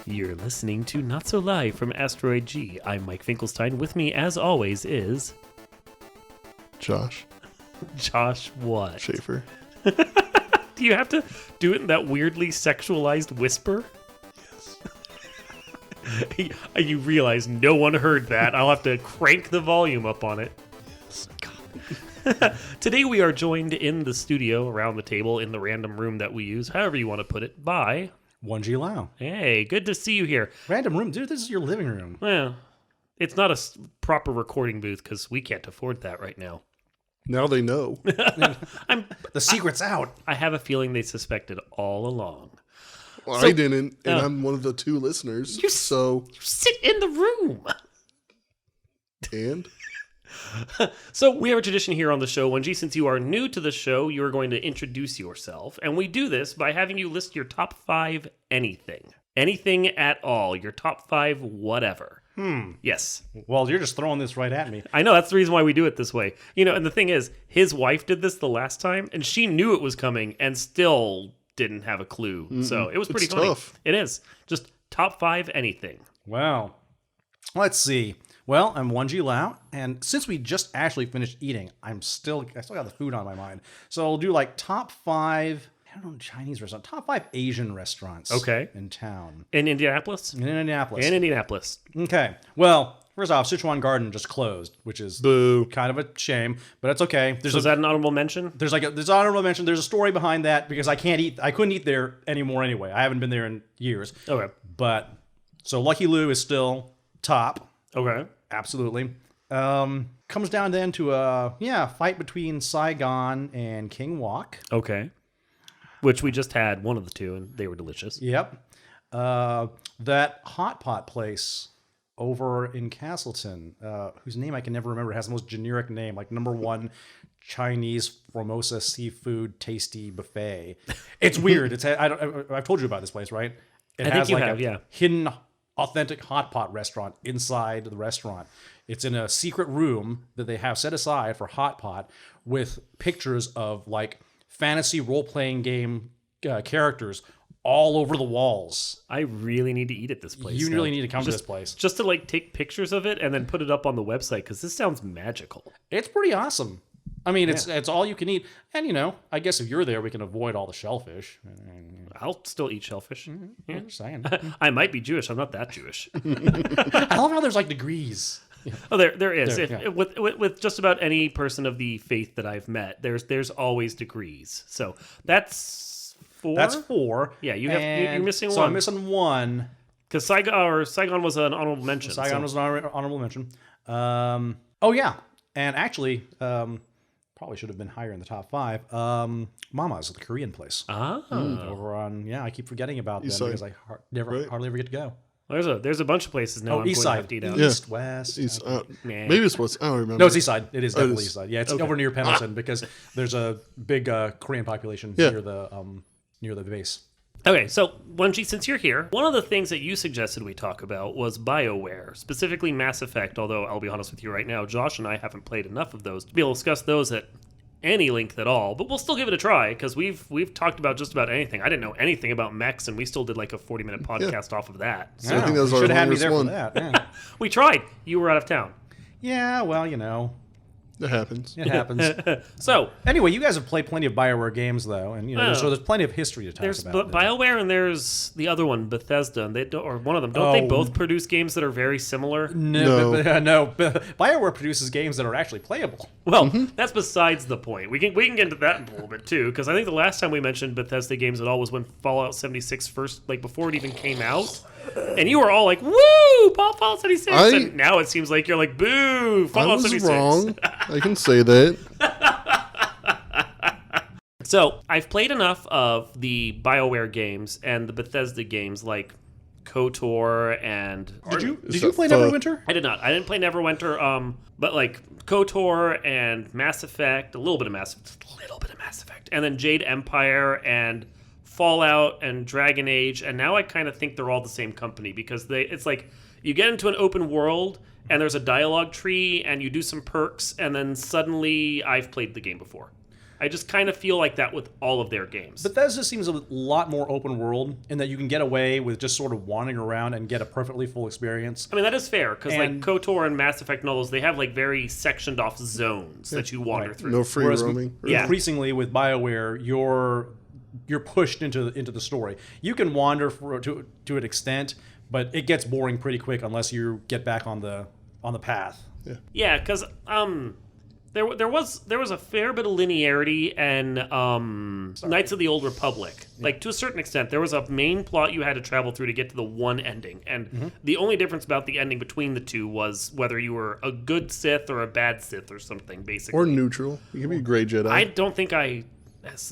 You're listening to Not So Live from Asteroid G. I'm Mike Finkelstein. With me, as always, is... Josh. Josh what? Schaefer. Do you have to do it in that weirdly sexualized whisper? Yes. You realize no one heard that. I'll have to crank the volume up on it. Yes. Today we are joined in the studio, around the table, in the random room that we use, however you want to put it, by... 1G Lau. Hey, good to see you here. Random room? Dude, this is your living room. Well, it's not a proper recording booth because we can't afford that right now. Now they know. The secret's out. I have a feeling they suspected all along. Well, So- I didn't, and I'm one of the two listeners. You sit in the room. And? So we have a tradition here on the show, 1G. Since you are new to the show, you are going to introduce yourself. And we do this by having you list your top 5 anything. Anything at all. Your top 5 whatever. Yes. Well, you're just throwing this right at me. I know, that's the reason why we do it this way. You know, and the thing is, his wife did this the last time, and she knew it was coming and still didn't have a clue. So it was pretty funny. Tough. It is. Just top 5 anything. Well, let's see. Well, I'm 1G Lau, and since we just actually finished eating, I still got the food on my mind. So I'll do like top 5, I don't know, Chinese restaurant, top 5 Asian restaurants in town. In Indianapolis? In Indianapolis. In Indianapolis. Okay. Well, first off, Sichuan Garden just closed, which is Boo. kind of a shame, but it's okay. So is that an honorable mention? There's honorable mention. There's a story behind that because I couldn't eat there anymore anyway. I haven't been there in years. Okay. But so Lucky Lou is still top. Okay. Absolutely. Comes down then to a fight between Saigon and King Wok. Okay. Which we just had one of the two, and they were delicious. Yep. That hot pot place over in Castleton, whose name I can never remember, has the most generic name, like number 1 Chinese Formosa seafood tasty buffet. It's weird. I've told you about this place, right? It I think you have, yeah. Hidden authentic hot pot restaurant inside the restaurant. It's in a secret room that they have set aside for hot pot with pictures of like fantasy role-playing game characters all over the walls. I really need to eat at this place. You now. really need to come to this place. Just to like take pictures of it and then put it up on the website because this sounds magical. It's pretty awesome. I mean, it's all you can eat. And, you know, I guess if you're there, we can avoid all the shellfish. I'll still eat shellfish. Yeah. I'm just saying. I might be Jewish. I'm not that Jewish. I love how there's like degrees. Oh, there is. There, With just about any person of the faith that I've met, there's always degrees. So that's 4. That's 4. Yeah, you're missing one. So I'm missing 1. Because Saigon was an honorable mention. Saigon was an honorable mention. Oh, yeah. And actually, probably should have been higher in the top 5. Mama's, the Korean place. Over on, I keep forgetting about them because I hardly ever get to go. There's a bunch of places now. I'm East going to side. have to eat out. East, west. Maybe it's west. I don't remember. No, it's east side. It is definitely is. east side. Yeah, it's over near Pendleton because there's a big Korean population near the base. Okay, so 1G, since you're here, one of the things that you suggested we talk about was Bioware, specifically Mass Effect, although I'll be honest with you right now, Josh and I haven't played enough of those to be able to discuss those at any length at all, but we'll still give it a try because we've talked about just about anything. I didn't know anything about mechs, and we still did like a 40-minute podcast off of that. So I think that was our should have had me longest there one. for that. Yeah. we tried. You were out of town. Yeah, well, you know, It happens. it happens. So Anyway, you guys have played plenty of Bioware games, though, and you know, so there's plenty of history to talk there's about. Bioware and there's the other one, Bethesda, and they don't, or one of them. Don't they both produce games that are very similar? No. Bioware produces games that are actually playable. Well, that's besides the point. We can get into that in a little bit too, because I think the last time we mentioned Bethesda games at all was when Fallout 76 first, like before it even came out, and you were all like, "Woo, Fallout 76!" And now it seems like you're like, "Boo, Fallout 76." I was wrong. I can say that. So I've played enough of the BioWare games and the Bethesda games like KOTOR and... Did you play Neverwinter? I did not. I didn't play Neverwinter, but like KOTOR and Mass Effect, a little bit of Mass Effect, and then Jade Empire and Fallout and Dragon Age, and now I kind of think they're all the same company because it's like you get into an open world and there's a dialogue tree and you do some perks and then suddenly I've played the game before. I just kind of feel like that with all of their games. Bethesda seems a lot more open world in that you can get away with just sort of wandering around and get a perfectly full experience. I mean, that is fair, because like And- KOTOR and Mass Effect and all those, they have like very sectioned off zones that you wander through. No free Whereas roaming. Yeah. increasingly with BioWare, you're pushed into the story. You can wander to an extent, but it gets boring pretty quick unless you get back on the path. Yeah, because there was a fair bit of linearity and Knights of the Old Republic. Like, to a certain extent, there was a main plot you had to travel through to get to the one ending. And the only difference about the ending between the two was whether you were a good Sith or a bad Sith or something, basically. Or neutral. You can be a gray Jedi. I don't think I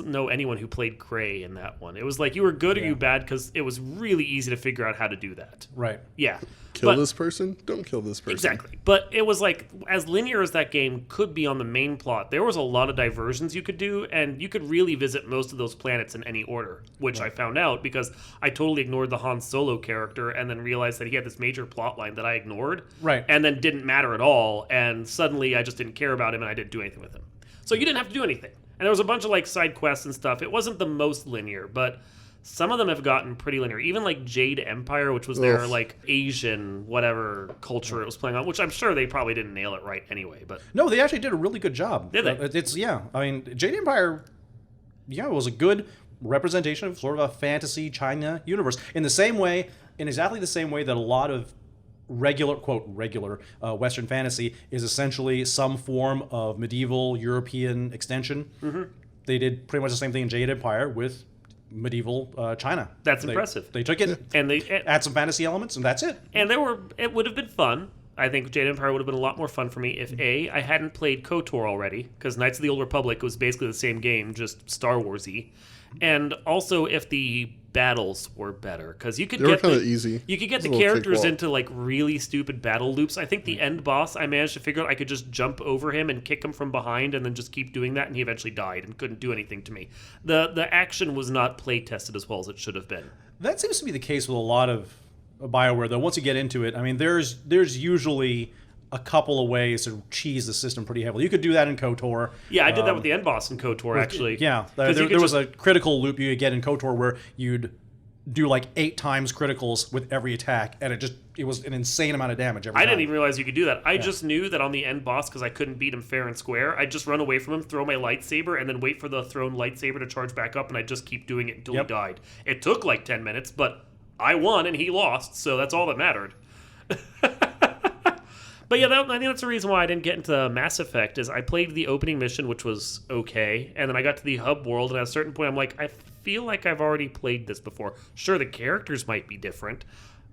know anyone who played Gray in that one. It was like you were good or you bad because it was really easy to figure out how to do that. Right. Yeah. Kill this person, don't kill this person. Exactly. But it was like, as linear as that game could be on the main plot, there was a lot of diversions you could do, and you could really visit most of those planets in any order, which I found out because I totally ignored the Han Solo character and then realized that he had this major plot line that I ignored. Right. And then didn't matter at all, and suddenly I just didn't care about him and I didn't do anything with him. So you didn't have to do anything. And there was a bunch of like side quests and stuff. It wasn't the most linear, but some of them have gotten pretty linear. Even like Jade Empire, which was their like Asian whatever culture it was playing on, which I'm sure they probably didn't nail it right anyway. But No, they actually did a really good job. Did they? It's I mean, Jade Empire, it was a good representation of sort of a fantasy China universe in exactly the same way that a lot of regular Western fantasy is essentially some form of medieval European extension. They did pretty much the same thing in Jade Empire with medieval China. That's impressive. They took it and they add some fantasy elements, and that's it. and it would have been fun. I think Jade Empire would have been a lot more fun for me if I hadn't played KOTOR already, because Knights of the Old Republic was basically the same game, just Star Wars-y. And also if the battles were better, because you could They were get kind of easy. You could get It the was a little characters cakewalk. into like really stupid battle loops. I think the end boss, I managed to figure out I could just jump over him and kick him from behind, and then just keep doing that, and he eventually died and couldn't do anything to me. The action was not play tested as well as it should have been. That seems to be the case with a lot of BioWare, though. Once you get into it, I mean, there's usually a couple of ways to cheese the system pretty heavily. You could do that in KOTOR. Yeah, I did that with the end boss in KOTOR, actually. Yeah, 'Cause you there could was a critical loop you could get in KOTOR where you'd do like 8 times criticals with every attack, and it was an insane amount of damage every I time. didn't even realize you could do that. I just knew that on the end boss, because I couldn't beat him fair and square, I'd just run away from him, throw my lightsaber, and then wait for the thrown lightsaber to charge back up, and I'd just keep doing it until he died. It took like 10 minutes, but I won and he lost, so that's all that mattered. But yeah, I think that's the reason why I didn't get into Mass Effect, is I played the opening mission, which was okay, and then I got to the hub world, and at a certain point I'm like, I feel like I've already played this before. Sure, the characters might be different,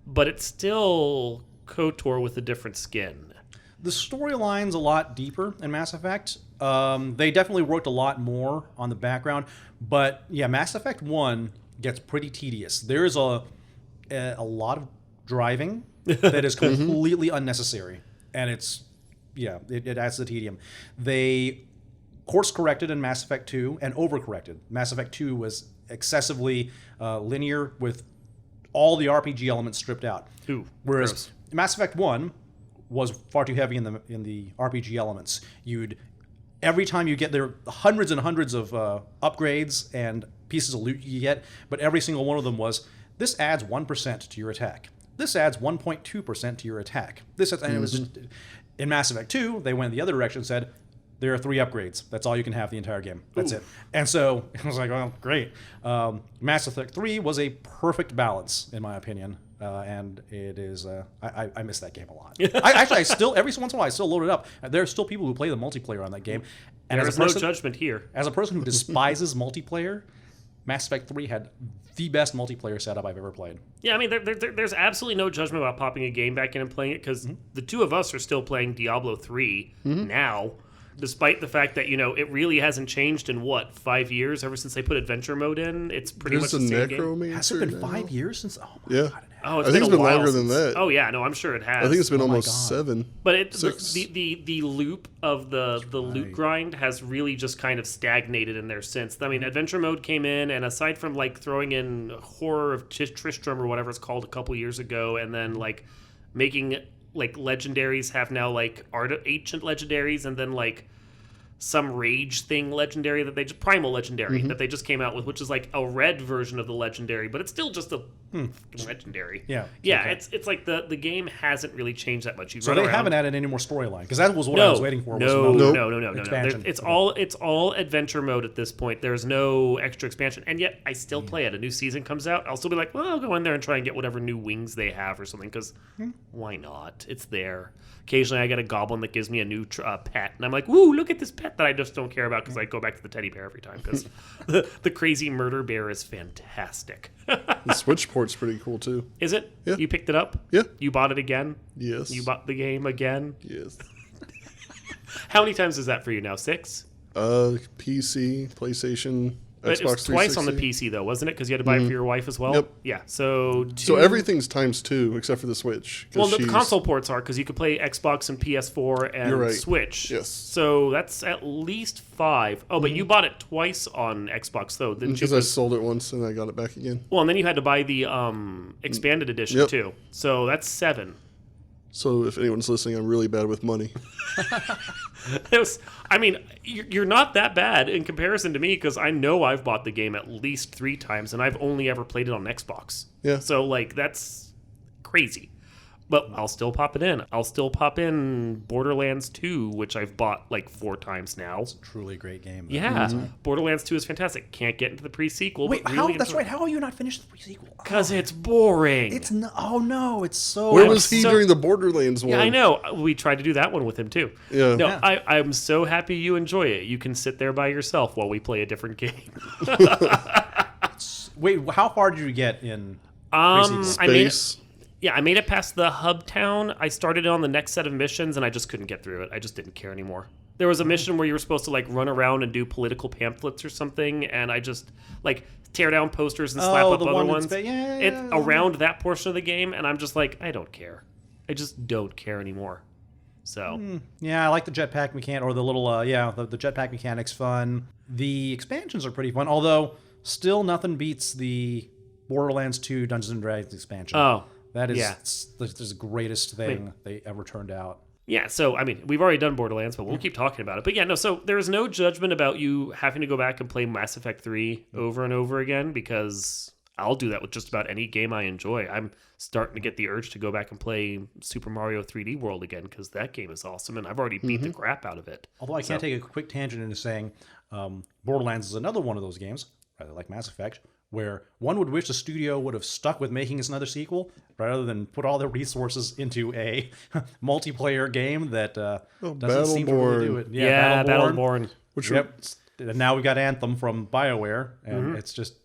but it's still KOTOR with a different skin. The storyline's a lot deeper in Mass Effect. They definitely worked a lot more on the background, but yeah, Mass Effect 1 gets pretty tedious. There's a lot of driving that is completely unnecessary, and it adds to the tedium. They course corrected in Mass Effect 2 and overcorrected. Mass Effect 2 was excessively linear with all the RPG elements stripped out. Ooh, Whereas gross. Mass Effect 1 was far too heavy in the RPG elements. Every time you get there, hundreds and hundreds of upgrades and pieces of loot you get, but every single one of them was, this adds 1% to your attack. This adds 1.2% to your attack. And it was just, in Mass Effect 2, they went the other direction and said, there are 3 upgrades. That's all you can have the entire game. That's it. And so I was like, well, great. Mass Effect 3 was a perfect balance, in my opinion. And it is, I miss that game a lot. I still, every once in a while, I still load it up. There are still people who play the multiplayer on that game. And There's no judgment here. as a person who despises multiplayer, Mass Effect 3 had the best multiplayer setup I've ever played. Yeah, I mean, there's absolutely no judgment about popping a game back in and playing it, because the two of us are still playing Diablo 3 now, despite the fact that, it really hasn't changed in, 5 years? Ever since they put adventure mode in, it's pretty There's much a the same game. necromancer. Has it been now? 5 years since? Oh my Yeah. god! Oh, I think it's a been while longer than since- that. Oh yeah, no, I'm sure it has. I think it's been Oh my almost God. 7. But Six. the loop of the loot grind has really just kind of stagnated in there since. I mean, adventure mode came in, and aside from like throwing in Horror of Tristram or whatever it's called a couple years ago, and then like making like legendaries have now like ancient legendaries, and then like some rage thing legendary that they just primal legendary that they just came out with, which is like a red version of the legendary, but it's still just a legendary. Yeah. Yeah, Okay. it's like the game hasn't really changed that much. You So run they around. haven't added any more storyline because that was what I was waiting for. Was No, another no. expansion. It's all adventure mode at this point. There's no extra expansion, and yet I still play it. A new season comes out, I'll still be like, well, I'll go in there and try and get whatever new wings they have or something. Because why not? It's there. Occasionally, I get a goblin that gives me a new pet, and I'm like, "Woo! Look at this pet that I just don't care about," because I go back to the teddy bear every time. Because the crazy murder bear is fantastic. The Switch port's pretty cool too. Is it? Yeah. You picked it up? Yeah. You bought it again? Yes. You bought the game again? Yes. How many times is that for you now? 6? PC, PlayStation, But Xbox it was twice 360. on the PC though, wasn't it? Because you had to buy it for your wife as well. Yep. Yeah. So So everything's times 2 except for the Switch. 'cause Well, the she's- console ports are because you could play Xbox and PS4 and You're right. Switch. Yes. So that's at least 5. Oh, but you bought it twice on Xbox though, didn't you? Because I sold it once and I got it back again. Well, and then you had to buy the expanded edition Yep. too. So that's 7. So if anyone's listening, I'm really bad with money. I mean, you're not that bad in comparison to me because I know I've bought the game at least 3 times and I've only ever played it on Xbox. Yeah. So, like, that's crazy. But I'll still pop it in. I'll still pop in Borderlands 2, which I've bought like 4 times now. It's a truly great game. Though. Yeah. Borderlands 2 is fantastic. Can't get into the pre-sequel. Wait, but how? really That's right. How have you not finished the prequel? Because it's boring. It's no. Oh no, it's so. Where was he so- during the Borderlands one? Yeah, I know. We tried to do that one with him too. Yeah. No, Yeah. I'm so happy you enjoy it. You can sit there by yourself while we play a different game. Wait, how far did you get in? I made it, Space. I made it past the hub town. I started on the next set of missions, and I just couldn't get through it. I just didn't care anymore. There was a mission where you were supposed to like run around and do political pamphlets or something, and I just like tear down posters and slap up the other one in ones. space. Yeah, It's yeah. around that portion of the game, and I'm just like, I don't care. I just don't care anymore. So Yeah, I like the jetpack mechanic, or the little, the jetpack mechanic's fun. The expansions are pretty fun, although still nothing beats the Borderlands 2 Dungeons and Dragons expansion. Oh, that is yeah. the greatest thing they ever turned out. yeah, so, I mean, we've already done Borderlands, but we'll keep talking about it. But yeah, no, so there is no judgment about you having to go back and play Mass Effect 3 over and over again, because I'll do that with just about any game I enjoy. I'm starting to get the urge to go back and play Super Mario 3D World again, because that game is awesome, and I've already beat the crap out of it. Although I can't take a quick tangent into saying Borderlands is another one of those games, rather like Mass Effect, where one would wish the studio would have stuck with making us another sequel rather than put all their resources into a multiplayer game that doesn't seem to really do it. Yeah, Battleborn. Which Yep. And now we got Anthem from Bioware, and it's just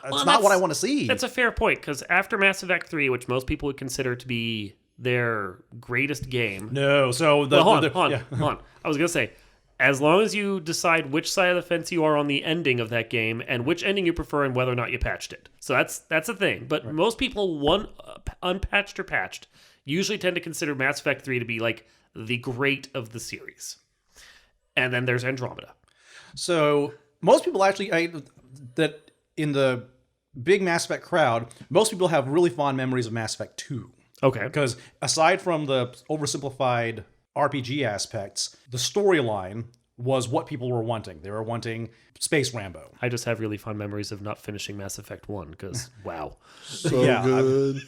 it's Well, not what I that's- want to see. That's a fair point, because after Mass Effect 3, which most people would consider to be their greatest game... No, so the Well, hold the- on. yeah. Hold on. I was going to say, as long as you decide which side of the fence you are on the ending of that game and which ending you prefer and whether or not you patched it. So that's a thing. But most people, unpatched or patched, usually tend to consider Mass Effect 3 to be like the great of the series. And then there's Andromeda. So most people actually that in the big Mass Effect crowd, most people have really fond memories of Mass Effect 2. Okay. Because aside from the oversimplified RPG aspects, the storyline was what people were wanting. They were wanting Space Rambo. I just have really fond memories of not finishing Mass Effect 1 because, wow. so Yeah, good.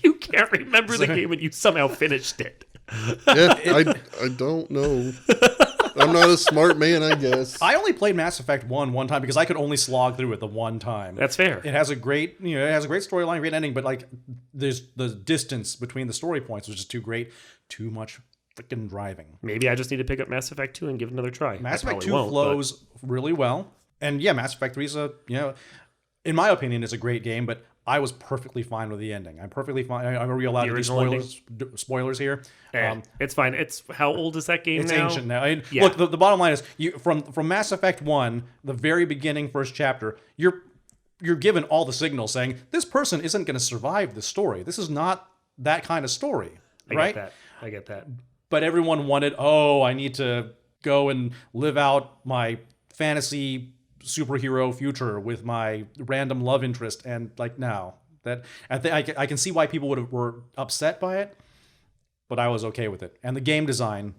You can't remember the game and you somehow finished it. Yeah, I don't know. I'm not a smart man, I guess. I only played Mass Effect 1 one time because I could only slog through it the one time. That's fair. It has a great, storyline, great ending, but like there's the distance between the story points was just too great, too much freaking driving. Maybe I just need to pick up Mass Effect 2 and give it another try. Mass I Effect probably 2 won't, flows really well. And yeah, Mass Effect 3 is in my opinion, is a great game, but I was perfectly fine with the ending. I'm perfectly fine. Are we allowed to do original spoilers here? It's fine. It's how old is that game It's now? ancient now. Yeah. Look, the bottom line is from Mass Effect 1, the very beginning first chapter, you're given all the signals saying this person isn't going to survive this story. This is not that kind of story, right? I get that. But everyone wanted, I need to go and live out my fantasy superhero future with my random love interest, and like now that I can see why people were upset by it, but I was okay with it. And the game design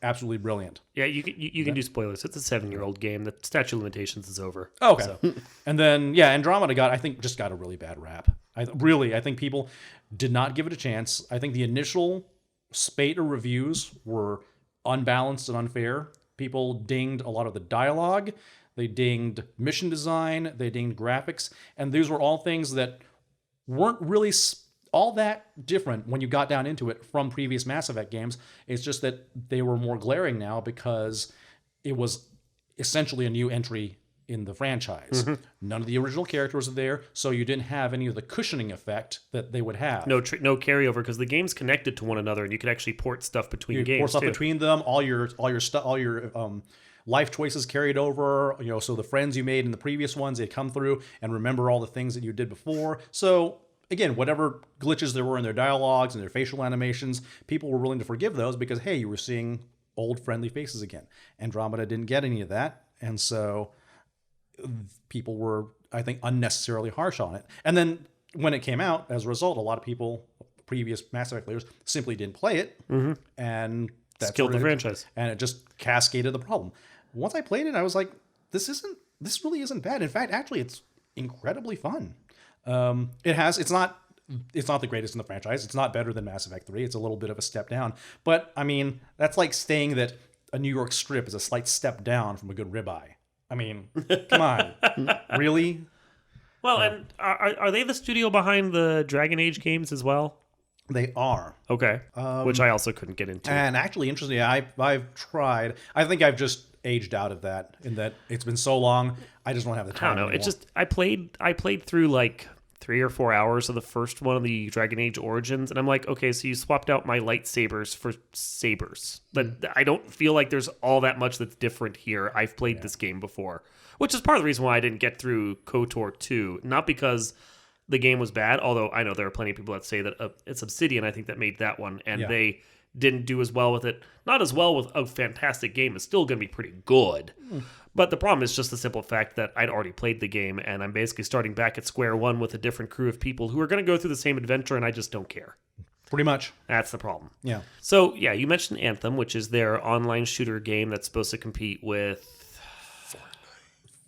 absolutely brilliant. Yeah, you can do spoilers. It's a 7-year-old game. The statute of limitations is over. Oh, okay. So, And then Andromeda got a really bad rap. I think people did not give it a chance. I think the initial spate of reviews were unbalanced and unfair. People dinged a lot of the dialogue, they dinged mission design, they dinged graphics, and these were all things that weren't really all that different when you got down into it from previous Mass Effect games. It's just that they were more glaring now because it was essentially a new entry in the franchise. None of the original characters are there, so you didn't have any of the cushioning effect that they would have. no carryover because the game's connected to one another, and you can actually port stuff between games. Pour stuff too. between them. All your life choices carried over. So the friends you made in the previous ones, they come through and remember all the things that you did before. So again, whatever glitches there were in their dialogues and their facial animations, people were willing to forgive those because hey, you were seeing old friendly faces again. Andromeda didn't get any of that, and so people were, I think, unnecessarily harsh on it. And then when it came out, as a result, a lot of people, previous Mass Effect players, simply didn't play it, and that's Killed the where franchise. And it just cascaded the problem. Once I played it, I was like, this really isn't bad. In fact, actually, it's incredibly fun. It's not the greatest in the franchise. It's not better than Mass Effect 3. It's a little bit of a step down. But I mean, that's like saying that a New York strip is a slight step down from a good ribeye. I mean, come on. Really? Well, and are they the studio behind the Dragon Age games as well? They are. Okay. Which I also couldn't get into. And actually, interestingly, I've tried. I think I've just aged out of that in that it's been so long, I just don't have the time I don't know. anymore. It just I played through like 3 or 4 hours of the first one of the Dragon Age Origins, and I'm like, okay, so you swapped out my lightsabers for sabers. But I don't feel like there's all that much that's different here. I've played this game before, which is part of the reason why I didn't get through KOTOR 2. Not because the game was bad, although I know there are plenty of people that say that it's Obsidian, I think, that made that one, and they didn't do as well with it. Not as well with a fantastic game. It's still going to be pretty good. But the problem is just the simple fact that I'd already played the game, and I'm basically starting back at square one with a different crew of people who are going to go through the same adventure, and I just don't care. Pretty much. That's the problem. Yeah. So, yeah, you mentioned Anthem, which is their online shooter game that's supposed to compete with...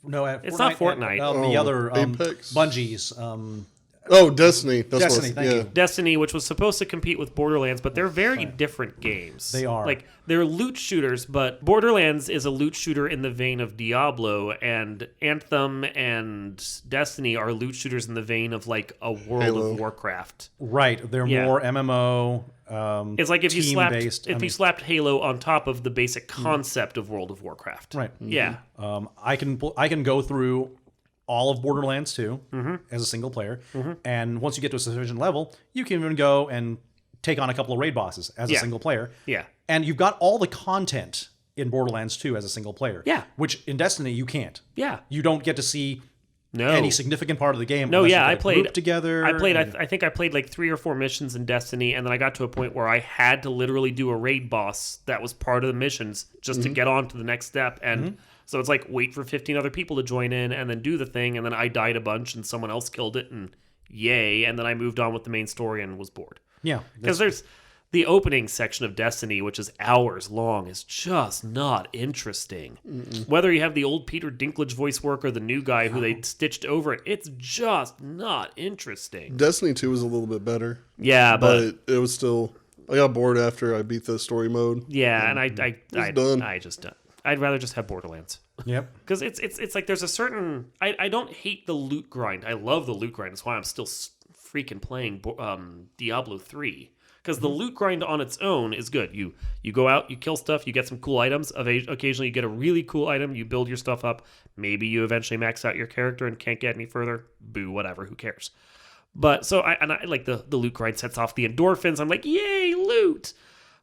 No, It's not Fortnite. The other Apex. Bungie's. Destiny. That's Destiny, what, thank you. Destiny, which was supposed to compete with Borderlands, but they're very different games. They are. Like, they're loot shooters, but Borderlands is a loot shooter in the vein of Diablo, and Anthem and Destiny are loot shooters in the vein of, like, a World Halo. of Warcraft. Right. They're Yeah. more MMO. It's like if you team-based. you slapped Halo on top of the basic concept of World of Warcraft. Right. Yeah. I can go through all of Borderlands 2 as a single player, and once you get to a sufficient level, you can even go and take on a couple of raid bosses as a single player. Yeah. And you've got all the content in Borderlands 2 as a single player. Yeah. Which in Destiny you can't. Yeah. You don't get to see No. any significant part of the game. No, unless yeah, you I get played grouped together. I think I played like 3 or 4 missions in Destiny, and then I got to a point where I had to literally do a raid boss that was part of the missions just to get on to the next step. And so it's like wait for 15 other people to join in and then do the thing, and then I died a bunch and someone else killed it, and yay, and then I moved on with the main story and was bored. Yeah. Because there's the opening section of Destiny, which is hours long, is just not interesting. Whether you have the old Peter Dinklage voice work or the new guy who they stitched over it, it's just not interesting. Destiny 2 was a little bit better. Yeah, But it was still... I got bored after I beat the story mode. yeah, and done. I just don't. I'd rather just have Borderlands. Yep. Because it's like there's a certain... I don't hate the loot grind. I love the loot grind. That's why I'm still freaking playing Diablo 3. Because the loot grind on its own is good. You go out, you kill stuff, you get some cool items. Occasionally you get a really cool item, you build your stuff up. Maybe you eventually max out your character and can't get any further. Boo, whatever, who cares? But so I like the loot grind sets off the endorphins. I'm like, yay, loot!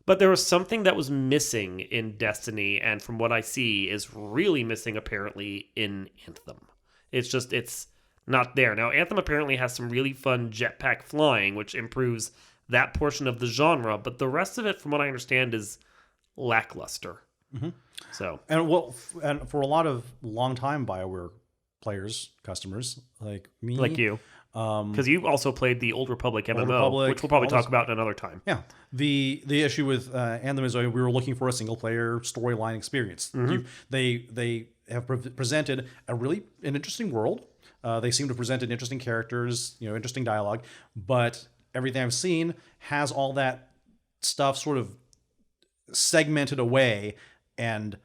But there was something that was missing in Destiny, and from what I see is really missing apparently in Anthem. It's not there. Now, Anthem apparently has some really fun jetpack flying, which improves that portion of the genre, but the rest of it, from what I understand, is lackluster. So, And for a lot of longtime Bioware players, customers like me, like you. Because you also played the Old Republic MMO, Republic, which we'll probably all talk those- about in another time. Yeah. The issue with Anthem is we were looking for a single player storyline experience. They have presented an interesting world. They seem to have presented interesting characters, interesting dialogue, but everything I've seen has all that stuff sort of segmented away and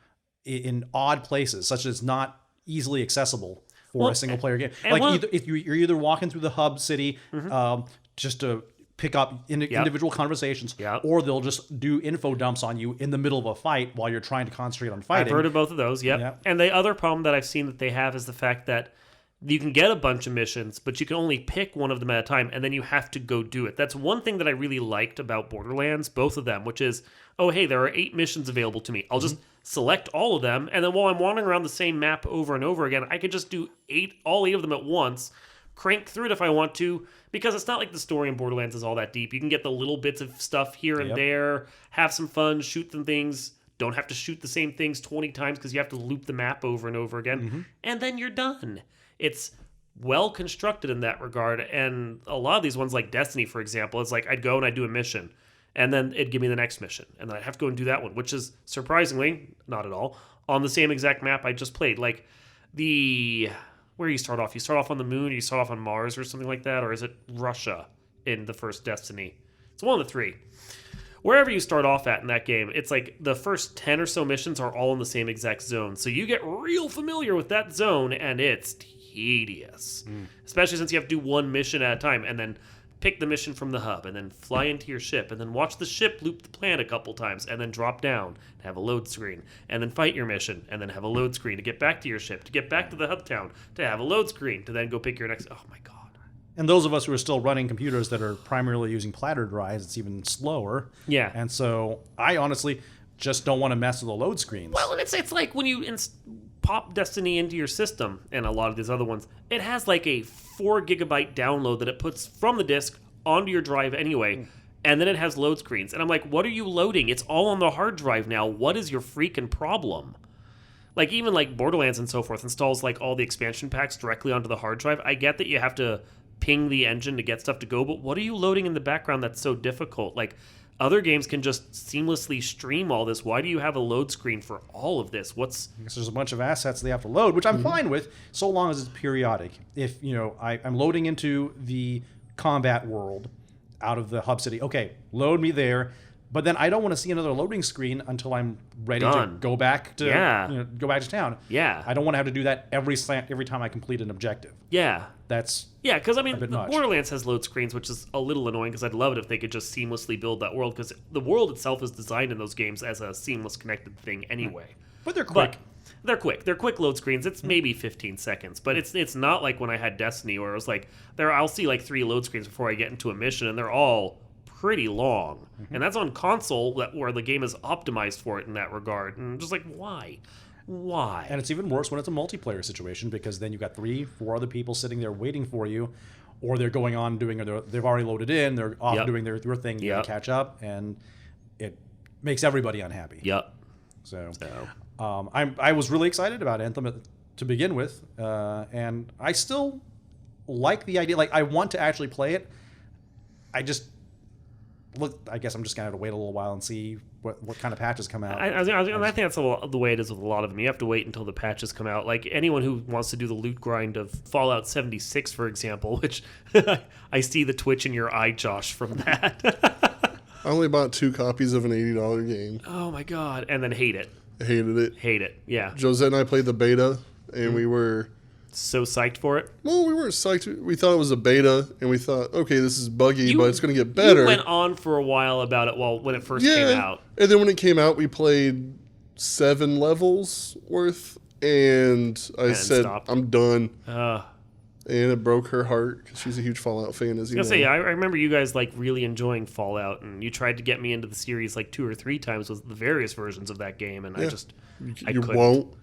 in odd places, such as not easily accessible for a single player game. Like if you're either walking through the hub city just to pick up individual conversations, or they'll just do info dumps on you in the middle of a fight while you're trying to concentrate on fighting. I've heard of both of those, yep. And the other problem that I've seen that they have is the fact that you can get a bunch of missions, but you can only pick one of them at a time, and then you have to go do it. That's one thing that I really liked about Borderlands, both of them, which is, oh, hey, there are 8 missions available to me. I'll just select all of them, and then while I'm wandering around the same map over and over again, I could just do all 8 of them at once, crank through it if I want to, because it's not like the story in Borderlands is all that deep. You can get the little bits of stuff here and there, have some fun, shoot some things, don't have to shoot the same things 20 times because you have to loop the map over and over again, and then you're done. It's well constructed in that regard, and a lot of these ones, like Destiny, for example, it's like I'd go and I'd do a mission, and then it'd give me the next mission, and then I'd have to go and do that one, which is surprisingly, not at all, on the same exact map I just played. Like where you start off on the moon, or you start off on Mars or something like that, or is it Russia in the first Destiny? It's one of the 3. Wherever you start off at in that game, it's like the first 10 or so missions are all in the same exact zone. So you get real familiar with that zone, and it's tedious. Especially since you have to do one mission at a time, and then pick the mission from the hub, and then fly into your ship, and then watch the ship loop the planet a couple times, and then drop down, and have a load screen, and then fight your mission, and then have a load screen to get back to your ship, to get back to the hub town, to have a load screen, to then go pick your next... Oh my god. And those of us who are still running computers that are primarily using platter drives, it's even slower. Yeah. And so I honestly just don't want to mess with the load screens. Well, and it's like when you pop Destiny into your system, and a lot of these other ones, it has like a 4 gigabyte download that it puts from the disk onto your drive anyway, and then it has load screens. And I'm like, what are you loading? It's all on the hard drive now. What is your freaking problem? Like, even like Borderlands and so forth installs like all the expansion packs directly onto the hard drive. I get that you have to ping the engine to get stuff to go, but what are you loading in the background that's so difficult? Like, other games can just seamlessly stream all this. Why do you have a load screen for all of this? Because there's a bunch of assets they have to load, which I'm fine with, so long as it's periodic. If, I'm loading into the combat world out of the hub city, okay, load me there, but then I don't want to see another loading screen until I'm ready to go back to go back to town. Yeah. I don't want to have to do that every time I complete an objective. Yeah. Because I mean, Borderlands has load screens, which is a little annoying because I'd love it if they could just seamlessly build that world, because the world itself is designed in those games as a seamless connected thing anyway. But they're quick. They're quick. They're quick load screens. It's maybe 15 seconds, but it's not like when I had Destiny where it was like I'll see like 3 load screens before I get into a mission, and they're all pretty long. And that's on console where the game is optimized for it in that regard. And I'm just like, why? And it's even worse when it's a multiplayer situation, because then you've got 3-4 other people sitting there waiting for you, or they're going on they've already loaded in, they're off doing their thing, you catch up, and it makes everybody unhappy. So I was really excited about Anthem to begin with, and I still like the idea. Like, I want to actually play it. I guess I'm just gonna have to wait a little while and see what kind of patches come out. I think that's the way it is with a lot of them. You have to wait until the patches come out. Like, anyone who wants to do the loot grind of Fallout 76, for example, which I see the twitch in your eye, Josh, from that. I only bought 2 copies of an $80 game. Oh my god! And then hate it. Hated it. Hate it. Yeah. Josette and I played the beta, and we were so psyched for it. Well, we weren't psyched. We thought it was a beta, and we thought, okay, this is buggy, but it's going to get better. You went on for a while about it when it first came out. And then when it came out, we played 7 levels worth, and I said, stopped. I'm done. And it broke her heart because she's a huge Fallout fan, as you know. I remember you guys like really enjoying Fallout, and you tried to get me into the series like 2 or 3 times with the various versions of that game, and I couldn't. Won't.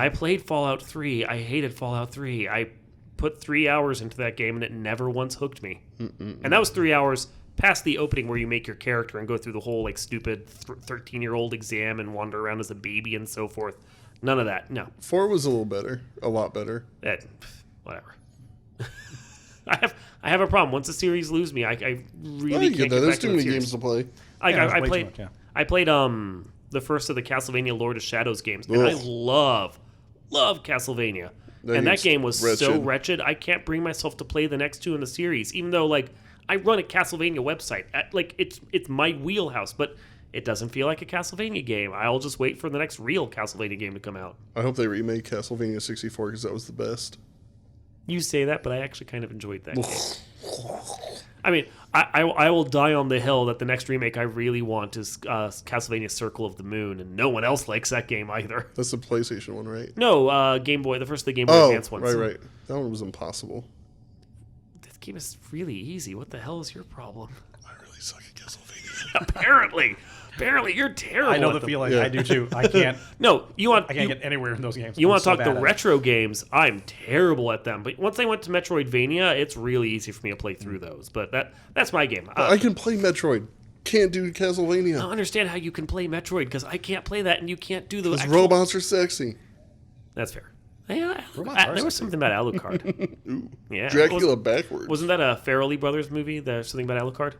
I played Fallout 3. I hated Fallout 3. I put 3 hours into that game, and it never once hooked me. And that was 3 hours past the opening where you make your character and go through the whole like stupid 13-year-old exam and wander around as a baby and so forth. None of that. No. 4 was a lot better. Whatever. I I have a problem. Once a series lose me, I really can't get There's back too to many the games series. to play. I played the first of the Castlevania Lord of Shadows games, and I love Castlevania. And that game was so wretched, I can't bring myself to play the next two in the series, even though like I run a Castlevania website. Like it's my wheelhouse, but it doesn't feel like a Castlevania game. I'll just wait for the next real Castlevania game to come out. I hope they remake Castlevania 64 because that was the best. You say that, but I actually kind of enjoyed that game. I mean, I will die on the hill that the next remake I really want is Castlevania Circle of the Moon, and no one else likes that game either. That's the PlayStation one, right? No, Game Boy, the first of the Game Boy Advance ones. Right. That one was impossible. This game is really easy. What the hell is your problem? I really suck at Castlevania. Apparently, you're terrible. I know the feeling. Yeah. I do too. I can't. I can't get anywhere in those games. You want to talk the retro games? I'm terrible at them. But once I went to Metroidvania, it's really easy for me to play through those. But that's my game. I can play Metroid. Can't do Castlevania. I don't understand how you can play Metroid because I can't play that and you can't do the. Because robots are sexy. That's fair. Yeah, there was something about Alucard. Ooh, yeah, Dracula backwards. Wasn't that a Farrelly Brothers movie? There's something about Alucard.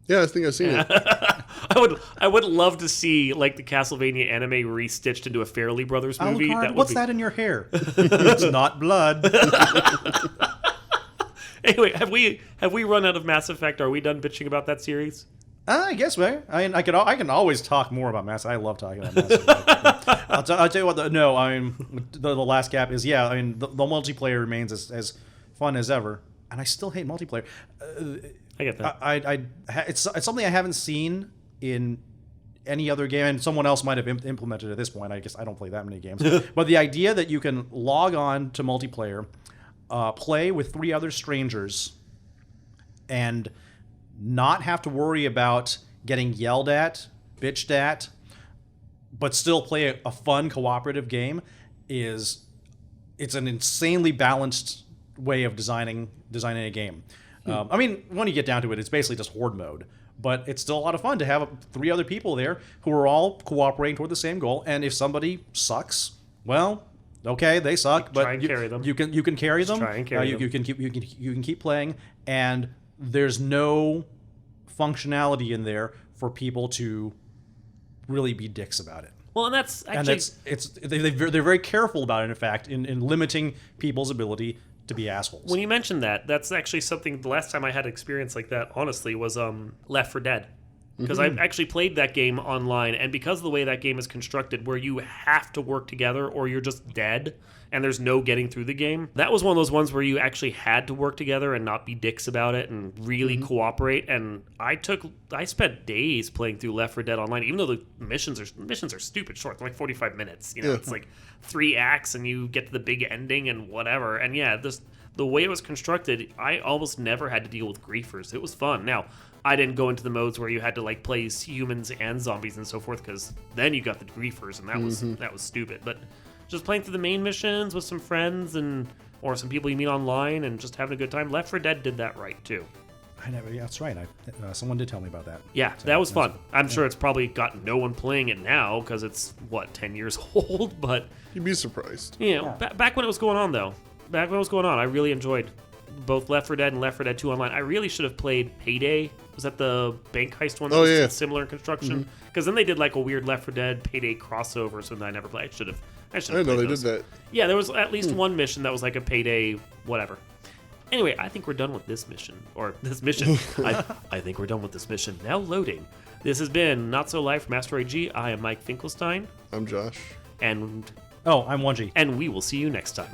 Yeah, I think I've seen it. I would love to see like the Castlevania anime restitched into a Farrelly Brothers movie. Alucard, what's that in your hair? It's not blood. Anyway, have we run out of Mass Effect? Are we done bitching about that series? I guess we. I can always talk more about Mass. I love talking about Mass Effect. I'll tell you what. The last gap is the multiplayer remains as fun as ever, and I still hate multiplayer. I get that. It's something I haven't seen in any other game, and someone else might have implemented at this point. I guess I don't play that many games, but the idea that you can log on to multiplayer, play with 3 other strangers, and not have to worry about getting yelled at, bitched at, but still play a fun cooperative game it's an insanely balanced way of designing a game. I mean, when you get down to it, it's basically just horde mode, but it's still a lot of fun to have 3 other people there who are all cooperating toward the same goal. And if somebody sucks, well, okay, they suck, but you can carry them. Try and carry them. You can keep playing, and there's no functionality in there for people to really be dicks about it. Well, and that's actually they're very careful about it. In fact, in limiting people's ability to be assholes. When you mentioned that's actually something. The last time I had experience like that, honestly, was Left 4 Dead, because I actually played that game online, and because of the way that game is constructed, where you have to work together or you're just dead, and there's no getting through the game. That was one of those ones where you actually had to work together and not be dicks about it and really cooperate. And I spent days playing through Left 4 Dead Online, even though the missions are stupid short. They're like 45 minutes. It's like 3 acts and you get to the big ending and whatever. And yeah, the way it was constructed, I almost never had to deal with griefers. It was fun. Now, I didn't go into the modes where you had to like play as humans and zombies and so forth, because then you got the griefers, and that was stupid. But just playing through the main missions with some friends or some people you meet online and just having a good time. Left 4 Dead did that right too. Yeah, that's right. Someone did tell me about that. Yeah, so that was fun. I'm sure it's probably got no one playing it now because it's 10 years old. But you'd be surprised. Back when it was going on though. I really enjoyed both Left 4 Dead and Left 4 Dead 2 Online. I really should have played Payday. Was that the bank heist one that was similar in construction? Because then they did like a weird Left 4 Dead Payday crossover, so I never played. I didn't know they did that. Yeah, there was at least one mission that was like a Payday whatever. Anyway, I think we're done with this mission. I think we're done with this mission. Now loading. This has been Not So Live from Asteroid G. I am Mike Finkelstein. I'm Josh. And I'm 1G. And we will see you next time.